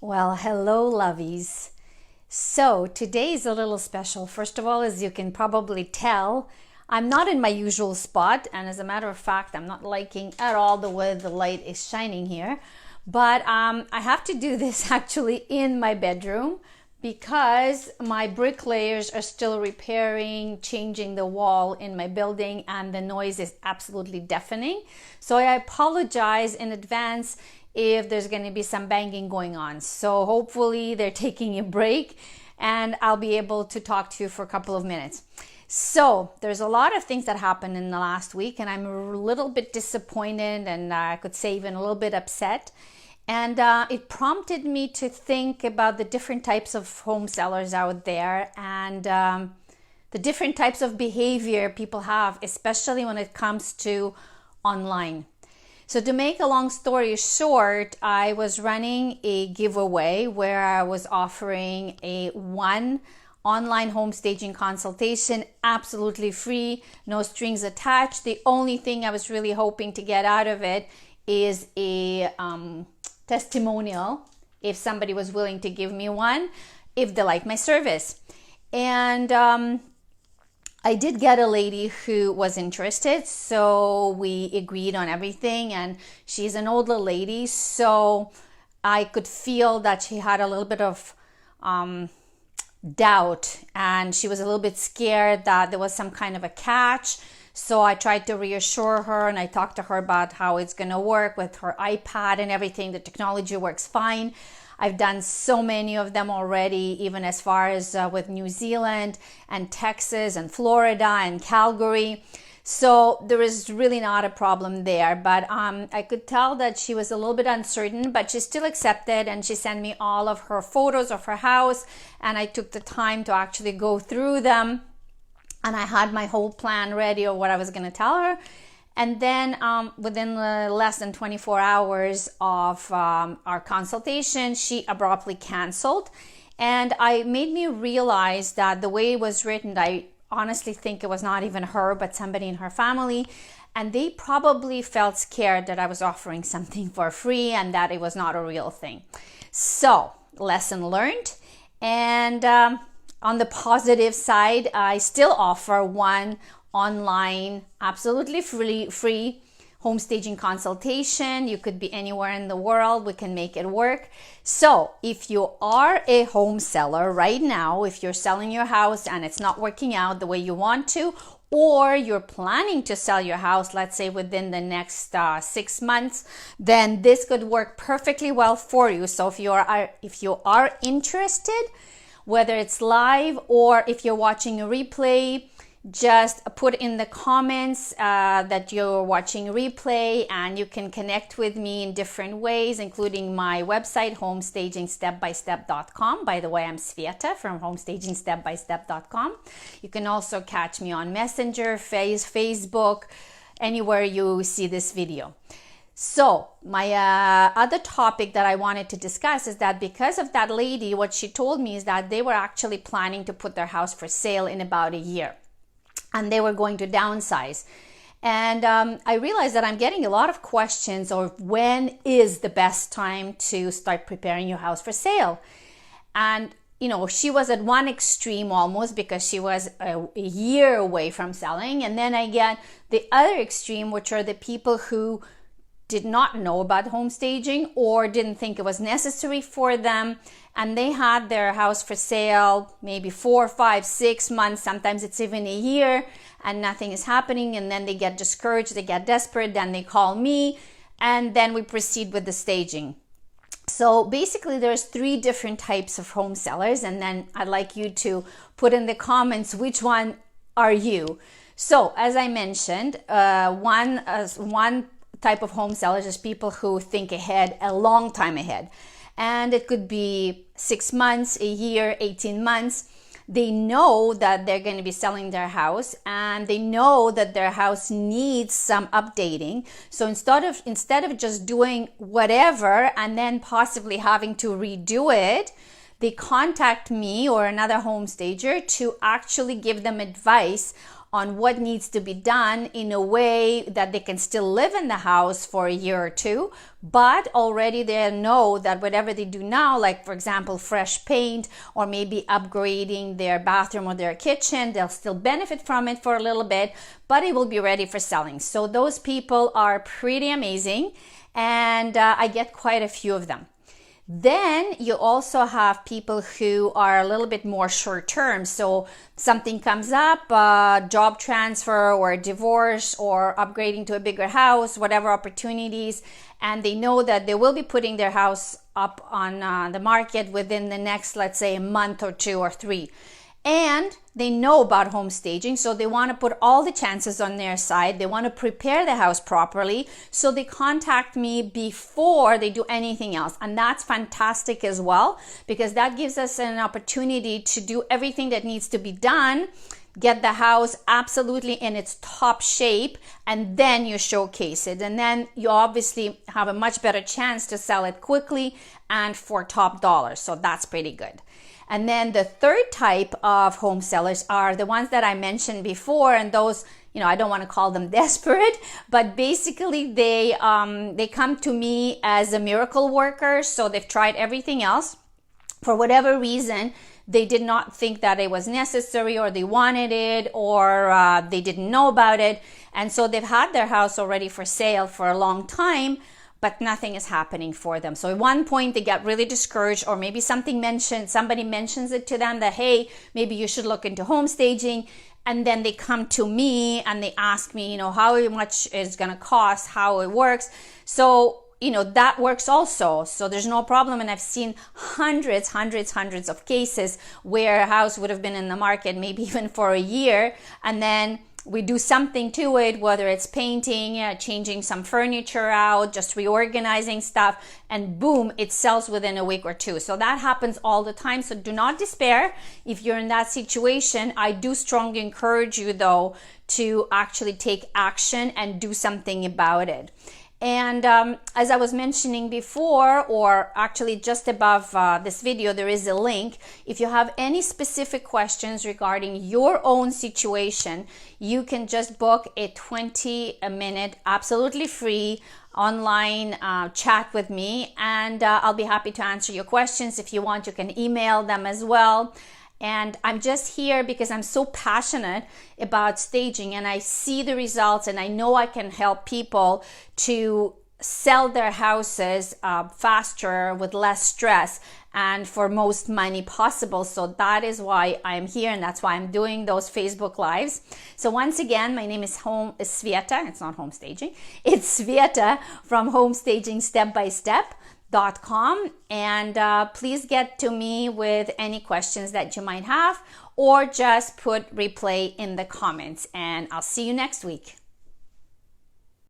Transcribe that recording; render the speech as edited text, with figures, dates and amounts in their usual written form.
Well, hello, lovies. So today is a little special. First of all, as you can probably tell, I'm not in my usual spot, and as a matter of fact, I'm not liking at all the way the light is shining here. But I have to do this actually in my bedroom because my bricklayers are still repairing, changing the wall in my building, and the noise is absolutely deafening. So I apologize in advance if there's going to be some banging going on. So hopefully they're taking a break and I'll be able to talk to you for a couple of minutes. So there's a lot of things that happened in the last week, and I'm a little bit disappointed, and I could say even a little bit upset. And it prompted me to think about the different types of home sellers out there, and the different types of behavior people have, especially when it comes to online. So to make a long story short, I was running a giveaway where I was offering a one online home staging consultation, absolutely free, no strings attached. The only thing I was really hoping to get out of it is a testimonial, if somebody was willing to give me one, if they like my service. And I did get a lady who was interested, so we agreed on everything, and she's an older lady, so I could feel that she had a little bit of doubt, and she was a little bit scared that there was some kind of a catch. So I tried to reassure her, and I talked to her about how it's going to work with her iPad and everything. The technology works fine. I've done so many of them already, even as far as with New Zealand and Texas and Florida and Calgary. So there is really not a problem there. But I could tell that she was a little bit uncertain, but she still accepted, and she sent me all of her photos of her house, and I took the time to actually go through them. And I had my whole plan ready of what I was going to tell her. And then within less than 24 hours of our consultation, she abruptly canceled. And I made me realize that the way it was written, I honestly think it was not even her, but somebody in her family. And they probably felt scared that I was offering something for free and that it was not a real thing. So, lesson learned. And on the positive side, I still offer one online, absolutely free home staging consultation. You could be anywhere in the world. We can make it work. So if you are a home seller right now, if you're selling your house and it's not working out the way you want to, or you're planning to sell your house, let's say within the next 6 months, then this could work perfectly well for you. So if you are interested, whether it's live or if you're watching a replay, just put in the comments that you're watching a replay, and you can connect with me in different ways, including my website, homestagingstepbystep.com. By the way, I'm Sveta from homestagingstepbystep.com. You can also catch me on Messenger, Facebook, anywhere you see this video. So my other topic that I wanted to discuss is that because of that lady, what she told me is that they were actually planning to put their house for sale in about a year, and they were going to downsize. And I realized that I'm getting a lot of questions of when is the best time to start preparing your house for sale. And you know, she was at one extreme almost because she was a year away from selling. And then I get the other extreme, which are the people who did not know about home staging or didn't think it was necessary for them, and they had their house for sale maybe 4, 5, 6 months, sometimes it's even a year, and nothing is happening, and then they get discouraged, they get desperate, then they call me, and then we proceed with the staging. So basically there's 3 different types of home sellers, and then I'd like you to put in the comments which one are you. So as I mentioned, one type of home sellers is people who think ahead, a long time ahead. And it could be 6 months, a year, 18 months. They know that they're going to be selling their house, and they know that their house needs some updating. So instead of just doing whatever and then possibly having to redo it, they contact me or another home stager to actually give them advice on what needs to be done in a way that they can still live in the house for a year or two, but already they know that whatever they do now, like for example, fresh paint or maybe upgrading their bathroom or their kitchen, they'll still benefit from it for a little bit, but it will be ready for selling. So those people are pretty amazing, and I get quite a few of them. Then you also have people who are a little bit more short term. So something comes up, job transfer or divorce or upgrading to a bigger house, whatever opportunities, and they know that they will be putting their house up on the market within the next, let's say, a month or 2 or 3. And they know about home staging, so they want to put all the chances on their side. They want to prepare the house properly, so they contact me before they do anything else. And that's fantastic as well, because that gives us an opportunity to do everything that needs to be done, get the house absolutely in its top shape, and then you showcase it. And then you obviously have a much better chance to sell it quickly and for top dollar. So that's pretty good. And then the third type of home sellers are the ones that I mentioned before, and those, I don't want to call them desperate, but basically they come to me as a miracle worker. So they've tried everything else. For whatever reason, they did not think that it was necessary, or they wanted it, or they didn't know about it. And so they've had their house already for sale for a long time, but nothing is happening for them. So at one point they get really discouraged, or maybe somebody mentions it to them that, hey, maybe you should look into home staging. And then they come to me and they ask me, how much it's going to cost, how it works. So, that works also. So there's no problem. And I've seen hundreds of cases where a house would have been in the market maybe even for a year, and then we do something to it, whether it's painting, changing some furniture out, just reorganizing stuff, and boom, it sells within a week or 2. So that happens all the time. So do not despair if you're in that situation. I do strongly encourage you, though, to actually take action and do something about it. And as I was mentioning before, or actually just above this video, there is a link. If you have any specific questions regarding your own situation, you can just book a 20-minute, absolutely free online chat with me, and I'll be happy to answer your questions. If you want, you can email them as well. And I'm just here because I'm so passionate about staging, and I see the results, and I know I can help people to sell their houses faster with less stress and for most money possible. So that is why I'm here, and that's why I'm doing those Facebook Lives. So once again, my name is Sveta. It's not home staging. It's Sveta from homestagingstepbystep.com, and please get to me with any questions that you might have, or just put replay in the comments, and I'll see you next week.